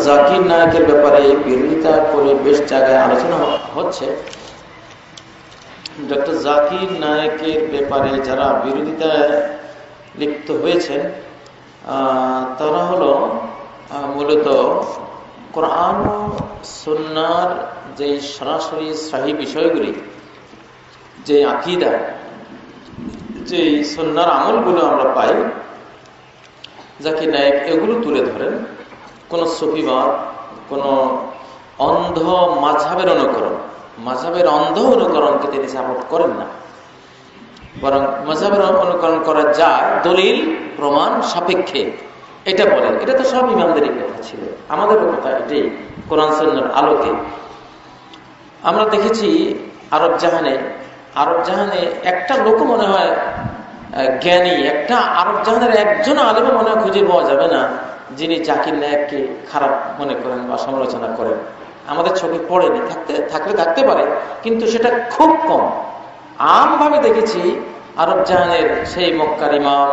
জাকির নায়কের ব্যাপারে বিরোধিতা করে বেশ জায়গায় আলোচনা হচ্ছে। ডক্টর জাকির নায়কের ব্যাপারে যারা বিরোধিতায় লিপ্ত হয়েছেন তারা হলো মূলত কোরআন ও সুন্নাহর যে সরাসরি সহিহ বিষয়গুলি, যে আকীদা, যে সুন্নাহর আমলগুলো আমরা পাই, জাকির নায়েক এগুলো তুলে ধরেন। কোন সুফিবাদ, কোন অন্ধ মাযহাবের অনুকরণ, মাযহাবের অন্ধ অনুকরণকে তিনি সাপোর্ট করেন না, বরং মাযহাবের অনুকরণ করা যায় দলিল প্রমাণ সাপেক্ষে, এটা বলেন। এটা তো সব ইমামদেরই কথা ছিল, আমাদেরও কথা এটাই। কোরআন সুন্নাহর আলোকে আমরা দেখেছি আরব জাহানে একটা লোক মনে হয় জ্ঞানী, একটা আরব জাহানের একজন আলেমও মনে হয় খুঁজে পাওয়া যাবে না যিনি জাকির নায়েককে খারাপ মনে করেন বা সমালোচনা করেন। আমাদের চোখে পড়েনি, থাকতে পারে, কিন্তু সেটা খুব কম। আমভাবে দেখেছি আরব জাহানের সেই মক্কার ইমাম,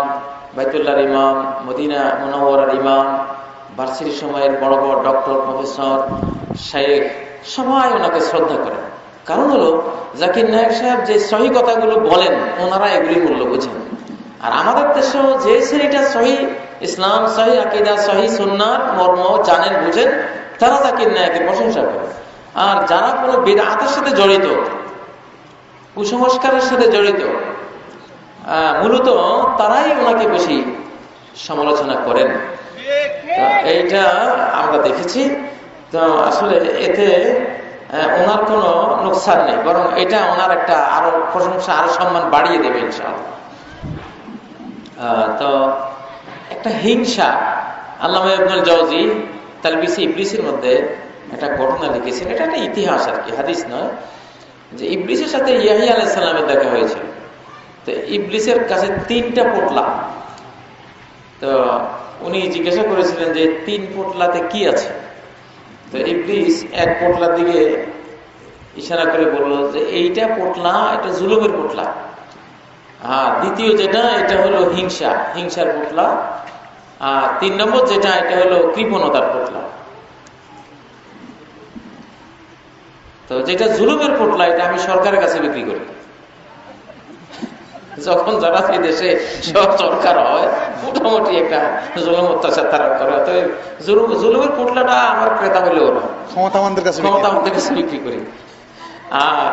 বাইতুল্লাহর ইমাম, মদিনা মুনাওয়ারার ইমাম, ভার্সিটির সময়ের বড় বড় ডক্টর, প্রফেসর, শাইখ সবাই ওনাকে শ্রদ্ধা করেন। কারণ হলো জাকির নায়েক সাহেব যে সহি কথাগুলো বলেন, ওনারা এগুলি মূল্য বুঝেন। আর আমাদের দেশেও যে শ্রেণীটা সহি ইসলাম, সহি আকীদা, সহি সুন্নাহর মর্ম জানেন, বুঝেন, তারা জাকির নায়েকের প্রশংসা করেন। আর যারা কোনো বিদআতের সাথে জড়িত, কুসংস্কারের সাথে জড়িত, মূলত তারাই ওনাকে বেশি সমালোচনা করেন। এইটা আমরা দেখেছি। তো আসলে এতে ওনার কোনো নোকসান নেই, বরং এটা ওনার একটা আরো প্রশংসা, আরো সম্মান বাড়িয়ে দেবে ইনশাআল্লাহ। তো একটা হিংসা, আল্লামা ইবনুল জাওজি তালবিসে ইবলিসের মধ্যে একটা ঘটনা লিখেছেন। এটা একটা ইতিহাস আর কি, হাদিস নয়। যে ইবলিসের সাথে ইয়াহিয়া আলাইহিস সালামের দেখা হয়েছিল। তো ইবলিসের কাছে 3টা পোটলা। তো উনি জিজ্ঞাসা করেছিলেন যে 3 পোটলাতে কি আছে। তো ইবলিস এক পোটলার দিকে ইশারা করে বলল যে এইটা পোটলা, এটা জুলুমের পোটলা। আর দ্বিতীয় যেটা, এটা হলো হিংসার পোটলা। আর 3 নম্বর যেটা, এটা হলো কৃপণতার পোটলা। তো যেটা জুলুমের পোটলা, এটা আমি সরকারের কাছে বিক্রি করি। যখন যারা এই দেশে সরকার হয়, মোটামুটি একটা জুলুম অত্যাচার তারা করে, তো জুলুমের পোটলাটা আমার ক্রেতা হলে ওরা ক্ষমতাবানদের কাছে বিক্রি করি। আর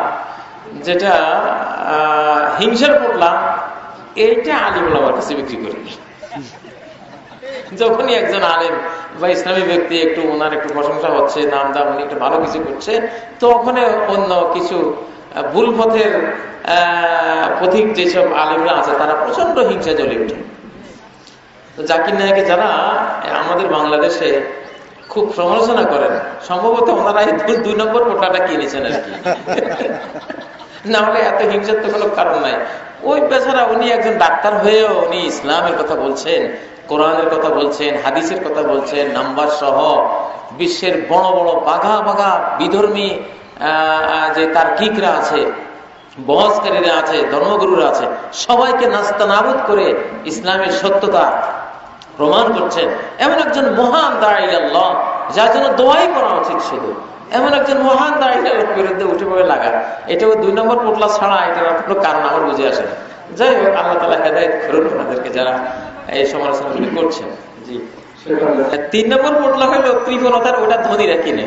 যেটা হিংসার পোটলা, এইটা আলিম ওলামার কাছে বিক্রি করি। যখনই একজন আলেম বা ইসলামী ব্যক্তি একটু ওনার একটু প্রশংসা হচ্ছে, নাম দাম, উনি একটু ভালো কিছু করছে, তো ওখানে অন্য কিছু ভুল পথের পথিক যেসব আলেমরা আছে, তারা প্রচন্ড হিংসা জ্বলে ওঠে। তো জাকির নায়েকে যারা আমাদের বাংলাদেশে খুব সমালোচনা করেন, সম্ভবত ওনারা এই 2 নম্বর পোটলাটা কিনেছেন আর কি। না হলে এত হিংসার তো কোনো কারণ নাই। ওই বেচারা, উনি একজন ডাক্তার হয়েও উনি ইসলামের কথা বলছেন, কোরআনের কথা বলছেন, হাদিসের কথা বলছেন, নাম্বার সহ বিশ্বের বড় বড় বাঘা বাঘা বিধর্মী যে তার্কিকরা আছে, বহসকারীরা আছে, ধর্মগুরুরা আছে, সবাইকে নাস্তানাবুদ করে ইসলামের সত্যতা প্রমাণ করছেন। এমন একজন মহান দাঈ আল্লাহ, যার জন্য দোয়াই করা উচিত। শুধু এমন একজন মহান দাঈ আল্লাহর বিরুদ্ধে উঠে পড়ে লাগা, এটাও 2 নম্বর পোটলা ছাড়া এটার কোনো কারণ আমার বুঝে আসে না। যাই হোক, আল্লাহ তাআলা হেদায়েত করুন ওনাদেরকে যারা এই সমালোচনাগুলি করছেন। জি, 3 নম্বর পোটলা হলো কৃপণতার, ওটা ধনীরা কিনে।